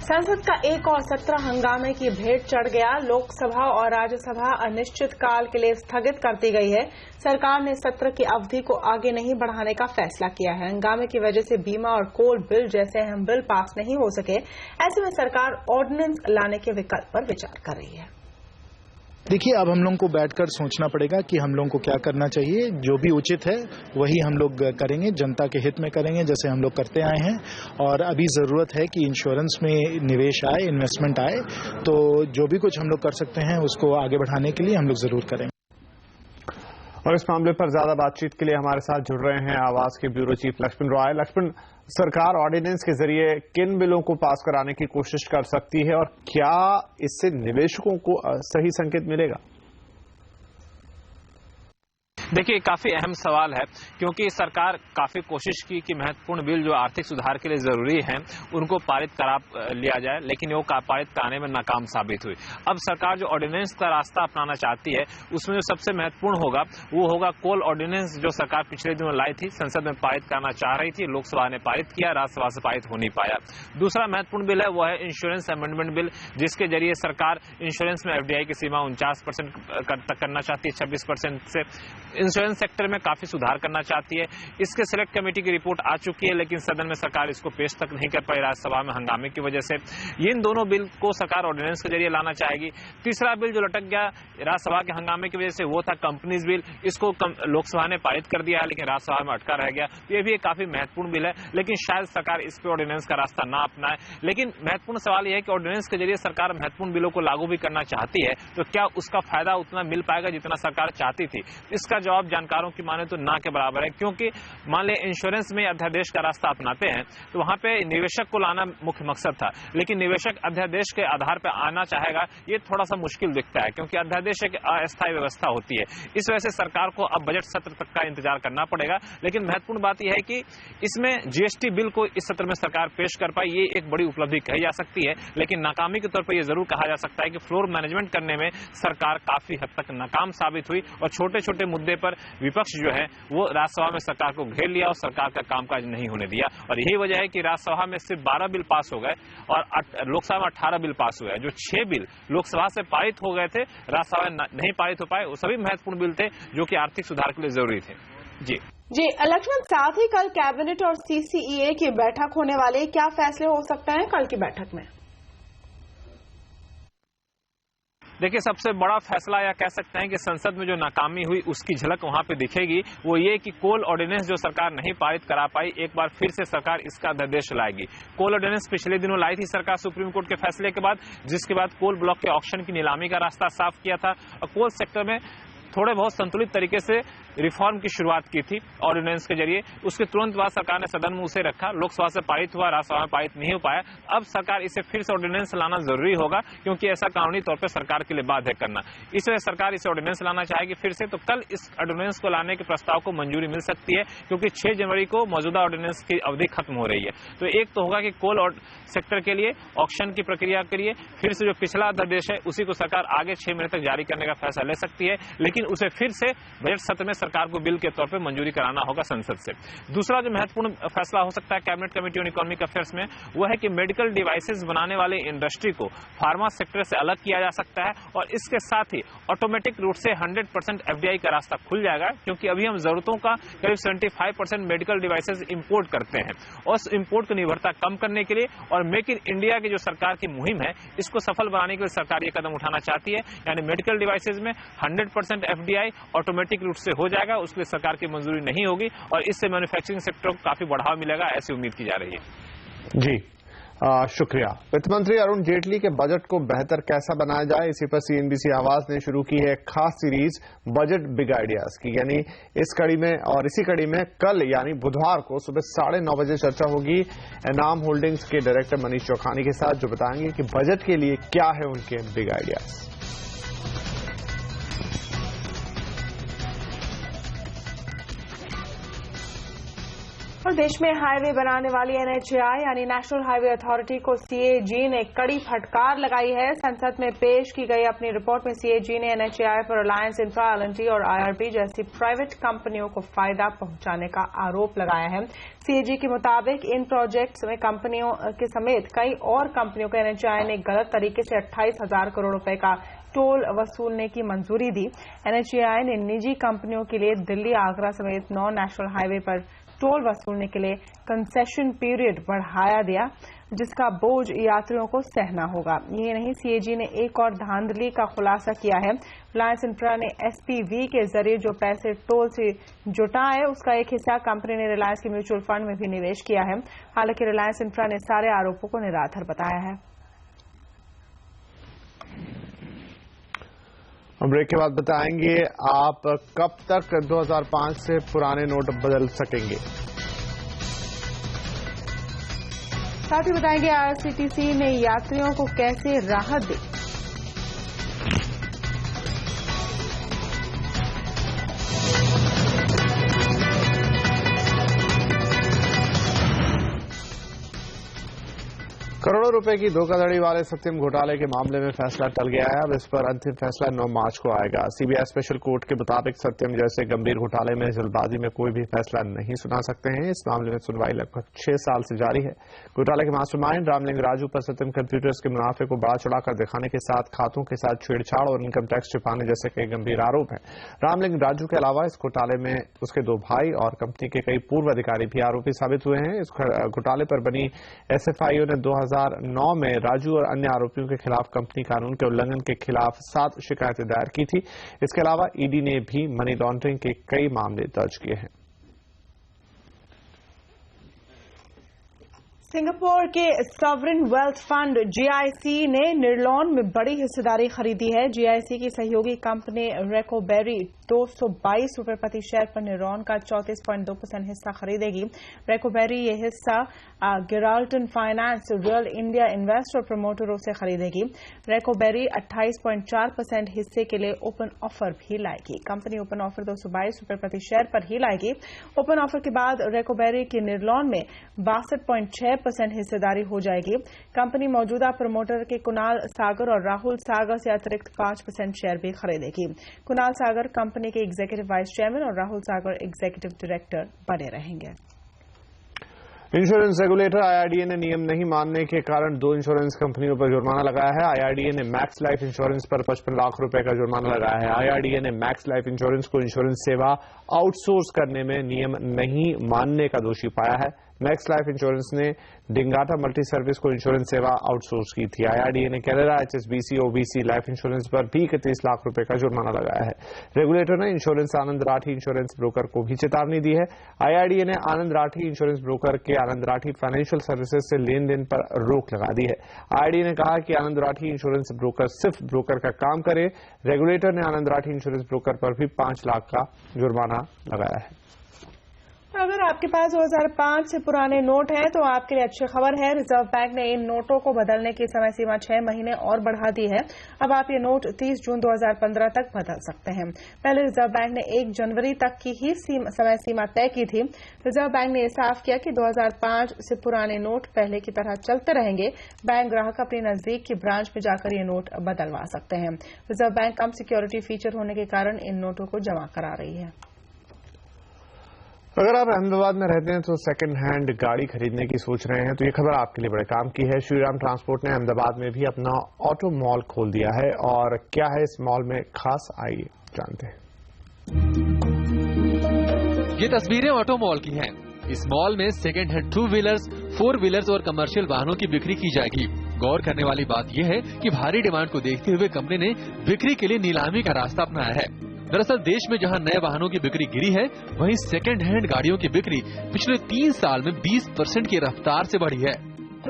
संसद का एक और सत्र हंगामे की भेंट चढ़ गया। लोकसभा और राज्यसभा अनिश्चित काल के लिए स्थगित कर दी गई है। सरकार ने सत्र की अवधि को आगे नहीं बढ़ाने का फैसला किया है। हंगामे की वजह से बीमा और कोल बिल जैसे अहम बिल पास नहीं हो सके। ऐसे में सरकार ऑर्डिनेंस लाने के विकल्प पर विचार कर रही है। देखिए, अब हम लोगों को बैठकर सोचना पड़ेगा कि हम लोगों को क्या करना चाहिए। जो भी उचित है वही हम लोग करेंगे, जनता के हित में करेंगे, जैसे हम लोग करते आए हैं। और अभी जरूरत है कि इंश्योरेंस में निवेश आए, इन्वेस्टमेंट आए, तो जो भी कुछ हम लोग कर सकते हैं उसको आगे बढ़ाने के लिए हम लोग जरूर करेंगे। और इस मामले पर ज्यादा बातचीत के लिए हमारे साथ जुड़ रहे हैं आवाज के ब्यूरो चीफ लक्ष्मण रॉय। लक्ष्मण, सरकार ऑर्डिनेंस के जरिए किन बिलों को पास कराने की कोशिश कर सकती है और क्या इससे निवेशकों को सही संकेत मिलेगा? देखिए, काफी अहम सवाल है, क्योंकि सरकार काफी कोशिश की कि महत्वपूर्ण बिल जो आर्थिक सुधार के लिए जरूरी हैं उनको पारित करा लिया जाए, लेकिन वो पारित कराने में नाकाम साबित हुई। अब सरकार जो ऑर्डिनेंस का रास्ता अपनाना चाहती है उसमें जो सबसे महत्वपूर्ण होगा वो होगा कोल ऑर्डिनेंस, जो सरकार पिछले दिनों लाई थी, संसद में पारित करना चाह रही थी, लोकसभा ने पारित किया, राज्यसभा से पारित हो नहीं पाया। दूसरा महत्वपूर्ण बिल है वो है इंश्योरेंस अमेंडमेंट बिल, जिसके जरिए सरकार इंश्योरेंस में एफडीआई की सीमा 49% तक करना चाहती है, 26% से इंश्योरेंस सेक्टर में काफी सुधार करना चाहती है। इसके सिलेक्ट कमेटी की रिपोर्ट आ चुकी है, लेकिन सदन में सरकार इसको पेश तक नहीं कर पाई राज्यसभा में हंगामे की वजह से। इन दोनों बिल को सरकार ऑर्डिनेंस के जरिए लाना चाहेगी। तीसरा बिल जो लटक गया राज्यसभा के हंगामे की वजह से वो था कंपनीज बिल। इसको लोकसभा ने पारित कर दिया है, लेकिन राज्यसभा में अटका रह गया। ये भी एक काफी महत्वपूर्ण बिल है, लेकिन शायद सरकार इस पे ऑर्डिनेंस का रास्ता ना अपनाए। लेकिन महत्वपूर्ण सवाल यह है कि ऑर्डिनेंस के जरिए सरकार महत्वपूर्ण बिलों को लागू भी करना चाहती है, तो क्या उसका फायदा उतना मिल पाएगा जितना सरकार चाहती थी? इसका जवाब जानकारों की माने तो ना के बराबर है, क्योंकि मान ले इंश्योरेंस में अध्यादेश का रास्ता अपनाते हैं तो वहां पे निवेशक को लाना मुख्य मकसद था, लेकिन निवेशक अध्यादेश के आधार पर आना चाहेगा ये थोड़ा सा मुश्किल दिखता है, क्योंकि अध्यादेश एक अस्थायी व्यवस्था होती है। इस वजह से सरकार को अब बजट सत्र तक का इंतजार करना पड़ेगा। लेकिन महत्वपूर्ण बात यह है कि इसमें जीएसटी बिल को इस सत्र में सरकार पेश कर पाई, ये एक बड़ी उपलब्धि कही जा सकती है। लेकिन नाकामी के तौर पर यह जरूर कहा जा सकता है कि फ्लोर मैनेजमेंट करने में सरकार काफी हद तक नाकाम साबित हुई और छोटे छोटे मुद्दे पर विपक्ष जो है वो राज्यसभा में सरकार को घेर लिया और सरकार का कामकाज नहीं होने दिया। और यही वजह है कि राज्यसभा में सिर्फ 12 बिल पास हो गए और लोकसभा में 18 बिल पास हुए। जो 6 बिल लोकसभा से पारित हो गए थे, राज्यसभा में नहीं पारित हो पाए, वो सभी महत्वपूर्ण बिल थे जो कि आर्थिक सुधार के लिए जरूरी थे। जी लक्ष्मण, साथ ही कल कैबिनेट और सीसीईए की बैठक होने वाली, क्या फैसले हो सकते हैं कल की बैठक में? देखिए, सबसे बड़ा फैसला या कह सकते हैं कि संसद में जो नाकामी हुई उसकी झलक वहां पे दिखेगी। वो ये कि कोल ऑर्डिनेंस जो सरकार नहीं पारित करा पाई, एक बार फिर से सरकार इसका अध्यादेश लाएगी। कोल ऑर्डिनेंस पिछले दिनों लाई थी सरकार सुप्रीम कोर्ट के फैसले के बाद, जिसके बाद कोल ब्लॉक के ऑक्शन की नीलामी का रास्ता साफ किया था और कोल सेक्टर में थोड़े बहुत संतुलित तरीके से रिफॉर्म की शुरुआत की थी ऑर्डिनेंस के जरिए। उसके तुरंत बाद सरकार ने सदन में उसे रखा, लोकसभा से पारित हुआ, राज्यसभा में पारित नहीं हो पाया। अब सरकार इसे फिर से ऑर्डिनेंस लाना जरूरी होगा, क्योंकि ऐसा कानूनी तौर पर सरकार के लिए बाध्य करना। इस वजह सरकार इसे ऑर्डिनेंस लाना चाहेगी फिर से। तो कल इस ऑर्डिनेंस को लाने के प्रस्ताव को मंजूरी मिल सकती है, क्योंकि 6 जनवरी को मौजूदा ऑर्डिनेंस की अवधि खत्म हो रही है। तो एक तो होगा कि कोल सेक्टर के लिए ऑक्शन की प्रक्रिया के लिए फिर से जो पिछला अध्यादेश है उसी को सरकार आगे 6 महीने तक जारी करने का फैसला ले सकती है, लेकिन उसे फिर से बजट सत्र में सरकार को बिल के तौर पर मंजूरी कराना होगा संसद से। दूसरा जो महत्वपूर्ण फैसला हो सकता है cabinet committee on economic affairs में, वो है कि मेडिकल डिवाइसेस बनाने वाले इंडस्ट्री को फार्मा सेक्टर से अलग किया जा सकता है और इसके साथ ही ऑटोमेटिक रूट से 100% एफडीआई का रास्ता खुल जाएगा, क्योंकि अभी हम जरूरतों का करीब 75% मेडिकल डिवाइसेस इंपोर्ट करते हैं और उस इंपोर्ट की निर्भरता कम करने के लिए और मेक इन इंडिया की जो सरकार की मुहिम है इसको सफल बनाने के लिए सरकार ये कदम उठाना चाहती है। यानी मेडिकल डिवाइसेस में 100% एफडीआई ऑटोमेटिक रूट से हो जाएगा, उसके लिए सरकार की मंजूरी नहीं होगी और इससे मैन्युफैक्चरिंग सेक्टर को काफी बढ़ावा मिलेगा, ऐसी उम्मीद की जा रही है। जी शुक्रिया। वित्त मंत्री अरुण जेटली के बजट को बेहतर कैसा बनाया जाए, इसी पर सीएनबीसी आवाज ने शुरू की है खास सीरीज बजट बिग आइडियाज की। यानी इस कड़ी में और इसी कड़ी में कल यानी बुधवार को सुबह 9:30 बजे चर्चा होगी एनाम होल्डिंग्स के डायरेक्टर मनीष चौखानी के साथ, जो बताएंगे कि बजट के लिए क्या है उनके बिग आइडियाज। और देश में हाईवे बनाने वाली एनएचएआई यानी नेशनल हाईवे अथॉरिटी को सीएजी ने कड़ी फटकार लगाई है। संसद में पेश की गई अपनी रिपोर्ट में सीएजी ने एनएचएआई पर रिलायंस इंफ्रा, एल&टी और आईआरबी जैसी प्राइवेट कंपनियों को फायदा पहुंचाने का आरोप लगाया है। सीएजी के मुताबिक इन प्रोजेक्ट्स में कंपनियों के समेत कई और कंपनियों को एनएचएआई ने गलत तरीके से 28,000 करोड़ रुपए का टोल वसूलने की मंजूरी दी। एनएचएआई ने निजी कंपनियों के लिए दिल्ली, आगरा समेत 9 नेशनल हाईवे पर टोल वसूलने के लिए कंसेशन पीरियड बढ़ाया दिया, जिसका बोझ यात्रियों को सहना होगा। ये नहीं, सीएजी ने एक और धांधली का खुलासा किया है। रिलायंस इंफ्रा ने एसपीवी के जरिए जो पैसे टोल से जुटा है उसका एक हिस्सा कंपनी ने रिलायंस के म्यूचुअल फंड में भी निवेश किया है। हालांकि रिलायंस इंफ्रा ने सारे आरोपों को निराधार बताया है। ब्रेक के बाद बताएंगे आप कब तक 2005 से पुराने नोट बदल सकेंगे। साथ ही बताएंगे आईआरसीटीसी ने यात्रियों को कैसे राहत दी। करोड़ों रुपए की धोखाधड़ी वाले सत्यम घोटाले के मामले में फैसला टल गया है। अब इस पर अंतिम फैसला 9 मार्च को आएगा। सीबीआई स्पेशल कोर्ट के मुताबिक सत्यम जैसे गंभीर घोटाले में जल्दबाजी में कोई भी फैसला नहीं सुना सकते हैं। इस मामले में सुनवाई लगभग 6 साल से जारी है। घोटाले के मास्टरमाइंड रामलिंग राजू पर सत्यम कंप्यूटर्स के मुनाफे को बढ़ा चढ़ाकर दिखाने के साथ खातों के साथ छेड़छाड़ और इनकम टैक्स छिपाने जैसे कई गंभीर आरोप हैं। रामलिंग राजू के अलावा इस घोटाले में उसके 2 भाई और कंपनी के कई पूर्व अधिकारी भी आरोपी साबित हुए हैं। इस घोटाले पर बनी एसएफआईओ ने 2009 में राजू और अन्य आरोपियों के खिलाफ कंपनी कानून के उल्लंघन के खिलाफ 7 शिकायतें दायर की थी। इसके अलावा ईडी ने भी मनी लॉन्ड्रिंग के कई मामले दर्ज किए हैं। सिंगापुर के सॉवरेन वेल्थ फंड जीआईसी ने निर्लॉन में बड़ी हिस्सेदारी खरीदी है। जीआईसी की सहयोगी कंपनी रेकोबेरी 222 रुपए प्रति शेयर पर निर्लॉन का 34.2% हिस्सा खरीदेगी। रेकोबेरी ये हिस्सा गिराल्टन फाइनेंस, रियल इंडिया इन्वेस्ट और प्रमोटरों से खरीदेगी। रेकोबेरी 28.4% हिस्से के लिए ओपन ऑफर भी लाएगी। कंपनी ओपन ऑफर 222 रुपए प्रति शेयर पर ही लाएगी। ओपन ऑफर के बाद रेकोबेरी की निर्लॉन में 62.6% हिस्सेदारी हो जाएगी। कंपनी मौजूदा प्रमोटर के कुणाल सागर और राहुल सागर से अतिरिक्त 5% शेयर भी खरीदेगी। कुणाल सागर कंपनी के एग्जीक्यूटिव वाइस चेयरमैन और राहुल सागर एग्जीक्यूटिव डायरेक्टर बने रहेंगे। इंश्योरेंस रेगुलेटर आईआरडीए ने नियम नहीं मानने के कारण 2 इंश्योरेंस कंपनियों पर जुर्माना लगाया है। आईआरडीए ने मैक्स लाइफ इंश्योरेंस पर 55 लाख रुपए का जुर्माना लगाया है। आईआरडीए ने मैक्स लाइफ इंश्योरेंस को इंश्योरेंस सेवा आउटसोर्स करने में नियम नहीं मानने का दोषी पाया है। मैक्स लाइफ इंश्योरेंस ने डिंगाटा मल्टी सर्विस को इंश्योरेंस सेवा आउटसोर्स की थी। आईआरडीए ने Canada HSBC OBC life insurance पर भी 31 लाख रुपए का जुर्माना लगाया है। रेगुलेटर ने इंश्योरेंस आनंद राठी इंश्योरेंस ब्रोकर को भी चेतावनी दी है। आईआरडीए ने आनंद राठी इंश्योरेंस ब्रोकर के आनंद राठी फाइनेंशियल सर्विसेज से लेन देन पर रोक लगा दी है। आईआरडीए ने कहा कि आनंद राठी इंश्योरेंस ब्रोकर सिर्फ ब्रोकर का काम करे। रेगुलेटर ने आनंद राठी इंश्योरेंस ब्रोकर पर भी 5 लाख का जुर्माना लगाया है। अगर आपके पास 2005 से पुराने नोट हैं तो आपके लिए अच्छी खबर है। रिजर्व बैंक ने इन नोटों को बदलने की समय सीमा 6 महीने और बढ़ा दी है। अब आप ये नोट 30 जून 2015 तक बदल सकते हैं। पहले रिजर्व बैंक ने 1 जनवरी तक की ही समय सीमा तय की थी। रिजर्व बैंक ने यह साफ किया कि 2005 से पुराने नोट पहले की तरह चलते रहेंगे। बैंक ग्राहक अपनी नजदीक की ब्रांच में जाकर ये नोट बदलवा सकते हैं। रिजर्व बैंक कम सिक्योरिटी फीचर होने के कारण इन नोटों को जमा करा रही है। अगर आप अहमदाबाद में रहते हैं तो सेकंड हैंड गाड़ी खरीदने की सोच रहे हैं तो ये खबर आपके लिए बड़े काम की है। श्रीराम ट्रांसपोर्ट ने अहमदाबाद में भी अपना ऑटो मॉल खोल दिया है और क्या है इस मॉल में खास, आइए जानते हैं। ये तस्वीरें ऑटो मॉल की हैं। इस मॉल में सेकंड हैंड 2 व्हीलर्स, 4 व्हीलर्स और कमर्शियल वाहनों की बिक्री की जाएगी। गौर करने वाली बात यह है कि भारी डिमांड को देखते हुए कंपनी ने बिक्री के लिए नीलामी का रास्ता अपनाया है। दरअसल देश में जहां नए वाहनों की बिक्री गिरी है, वहीं सेकंड हैंड गाड़ियों की बिक्री पिछले 3 साल में 20% की रफ्तार से बढ़ी है।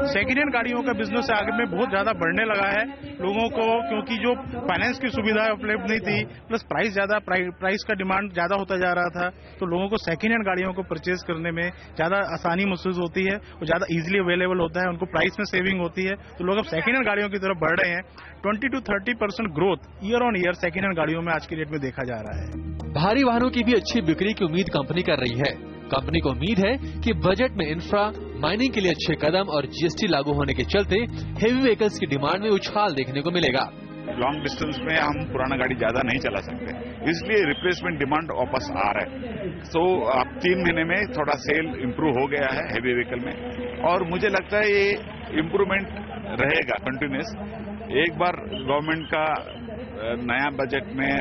सेकेंड हैंड गाड़ियों का बिजनेस आगे में बहुत ज्यादा बढ़ने लगा है लोगों को, क्योंकि जो फाइनेंस की सुविधा उपलब्ध नहीं थी, प्लस प्राइस का डिमांड ज्यादा होता जा रहा था, तो लोगों को सेकेंड हैंड गाड़ियों को परचेज करने में ज्यादा आसानी महसूस होती है और ज्यादा इजीली अवेलेबल होता है, उनको प्राइस में सेविंग होती है, तो लोग अब सेकेंड हैंड गाड़ियों की तरफ बढ़ रहे हैं। 20 to 30% growth year on year second hand गाड़ियों में आज की डेट में देखा जा रहा है। भारी वाहनों की भी अच्छी बिक्री की उम्मीद कंपनी कर रही है। कंपनी को उम्मीद है कि बजट में इंफ्रा, माइनिंग के लिए अच्छे कदम और जीएसटी लागू होने के चलते हेवी व्हीकल्स की डिमांड में उछाल देखने को मिलेगा। लॉन्ग डिस्टेंस में हम पुराना गाड़ी ज्यादा नहीं चला सकते, इसलिए रिप्लेसमेंट डिमांड वापस आ रहा है। तो अब 3 महीने में थोड़ा सेल इम्प्रूव हो गया है हेवी व्हीकल में, और मुझे लगता है ये इम्प्रूवमेंट रहेगा कंटिन्यूस। एक बार गवर्नमेंट का नया बजट में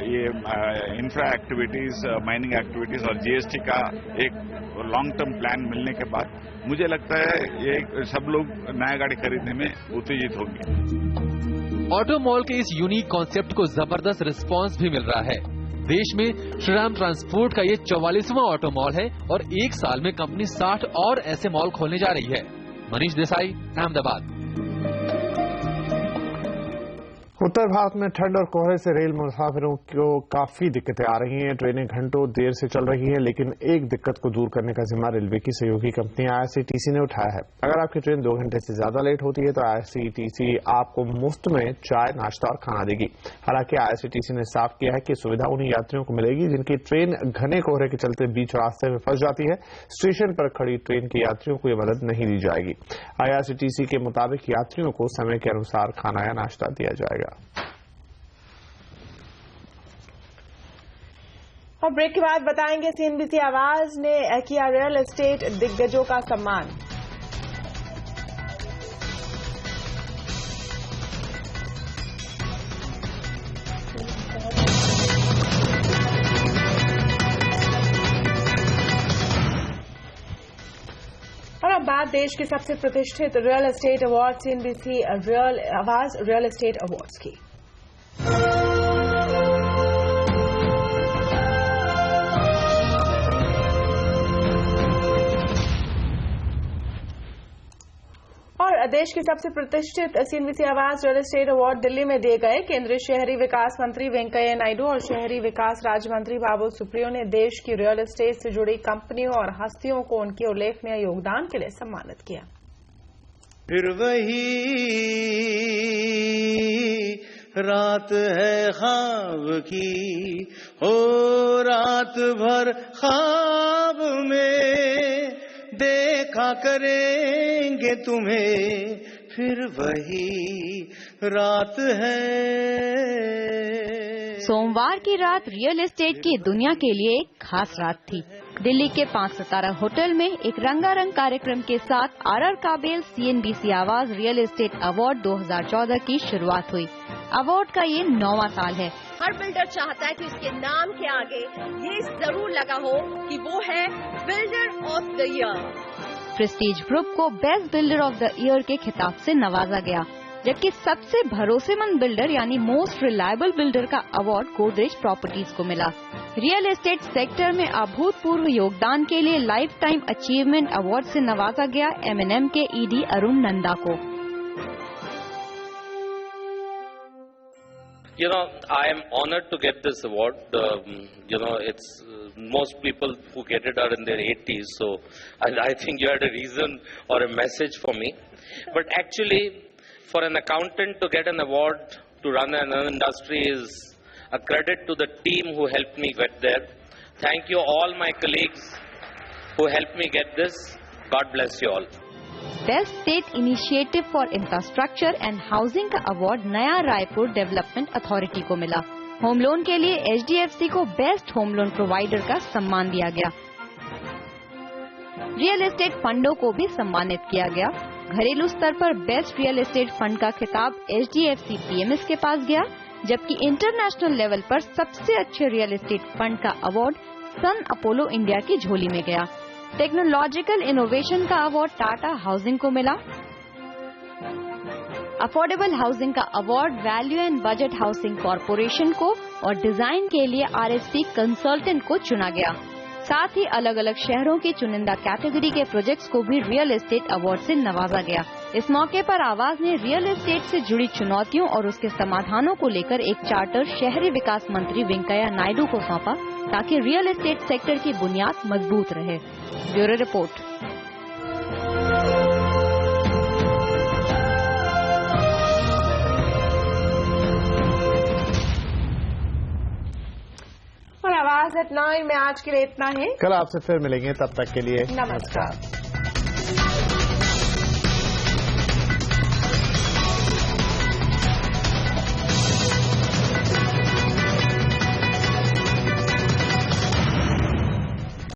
ये इंफ्रा एक्टिविटीज, माइनिंग एक्टिविटीज और जीएसटी का एक लॉन्ग टर्म प्लान मिलने के बाद मुझे लगता है ये सब लोग नया गाड़ी खरीदने में उत्तेजित होंगे। ऑटो मॉल के इस यूनिक कॉन्सेप्ट को जबरदस्त रिस्पांस भी मिल रहा है। देश में श्रीराम ट्रांसपोर्ट का ये 44वां ऑटो मॉल है और 1 साल में कंपनी 60 और ऐसे मॉल खोलने जा रही है। मनीष देसाई, अहमदाबाद। उत्तर भारत में ठंड और कोहरे से रेल मुसाफिरों को काफी दिक्कतें आ रही हैं। ट्रेनें घंटों देर से चल रही हैं, लेकिन एक दिक्कत को दूर करने का जिम्मा रेलवे की सहयोगी कंपनी आईआरसीटीसी ने उठाया है। अगर आपकी ट्रेन 2 घंटे से ज्यादा लेट होती है तो आईआरसीटीसी आपको मुफ्त में चाय, नाश्ता और खाना देगी। हालांकि आईआरसीटीसी ने साफ किया है कि सुविधा उन्हीं यात्रियों को मिलेगी जिनकी ट्रेन घने कोहरे के चलते बीच रास्ते में फंस जाती है। स्टेशन पर खड़ी ट्रेन के यात्रियों को ये मदद नहीं दी जाएगी। आईआरसीटीसी के मुताबिक यात्रियों को समय के अनुसार खाना या नाश्ता दिया जाएगा। और ब्रेक के बाद बताएंगे सीएनबीसी आवाज ने किया रियल एस्टेट दिग्गजों का सम्मान। और अब बात देश के सबसे प्रतिष्ठित रियल एस्टेट अवार्ड सीएनबीसी आवाज रियल एस्टेट अवार्ड्स की। और देश के सबसे प्रतिष्ठित सीएनबीसी आवाज रियल एस्टेट अवार्ड दिल्ली में दिए गए। केंद्रीय शहरी विकास मंत्री वेंकैया नायडू और शहरी विकास राज्य मंत्री बाबुल सुप्रियो ने देश की रियल एस्टेट से जुड़ी कंपनियों और हस्तियों को उनके उल्लेखनीय योगदान के लिए सम्मानित किया। फिर वही रात है ख्वाब की, हो रात भर ख्वाब में देखा करेंगे तुम्हें, फिर वही रात है। सोमवार की रात रियल एस्टेट की दुनिया के लिए एक खास रात थी। दिल्ली के 5 सितारा होटल में एक रंगारंग कार्यक्रम के साथ आरआर काबिल सीएनबीसी आवाज रियल एस्टेट अवार्ड 2014 की शुरुआत हुई। अवार्ड का ये 9वां साल है। हर बिल्डर चाहता है कि उसके नाम के आगे ये जरूर लगा हो कि वो है builder of the year. Prestige group को best builder of the year के खिताब से नवाजा गया, जबकि सबसे भरोसेमंद बिल्डर यानी मोस्ट रिलायबल बिल्डर का अवार्ड गोदरेज प्रॉपर्टीज को मिला। रियल एस्टेट सेक्टर में अभूतपूर्व योगदान के लिए लाइफ टाइम अचीवमेंट अवार्ड से नवाजा गया M&M के ईडी अरुण नंदा को। You know, I am honored to get this award. It's most people who get it are in their 80s, so I think you had a reason or a message for me. But actually, for an accountant to get an award to run an industry is a credit to the team who helped me get there. Thank you all my colleagues who helped me get this. God bless you all. Best state initiative for infrastructure and housing का award नया Raipur development authority को मिला। Home loan के लिए HDFC को best home loan provider का सम्मान दिया गया। रियल एस्टेट फंडों को भी सम्मानित किया गया। घरेलू स्तर पर बेस्ट रियल एस्टेट फंड का खिताब HDFC PMS के पास गया, जबकि इंटरनेशनल लेवल पर सबसे अच्छे रियल एस्टेट फंड का अवार्ड सन अपोलो इंडिया की झोली में गया। टेक्नोलॉजिकल इनोवेशन का अवार्ड टाटा हाउसिंग को मिला। अफोर्डेबल हाउसिंग का award value and budget housing corporation को और डिजाइन के लिए RSP कंसल्टेंट को चुना गया। साथ ही अलग अलग शहरों की चुनिंदा कैटेगरी के प्रोजेक्ट्स को भी रियल एस्टेट अवार्ड से नवाजा गया। इस मौके पर आवाज ने रियल एस्टेट से जुड़ी चुनौतियों और उसके समाधानों को लेकर एक चार्टर शहरी विकास मंत्री वेंकैया नायडू को सौंपा, ताकि रियल एस्टेट सेक्टर की बुनियाद मजबूत रहे। Bureau report. और आवाज एट 9 में आज के लिए इतना ही। कल आपसे फिर मिलेंगे, तब तक के लिए नमस्कार।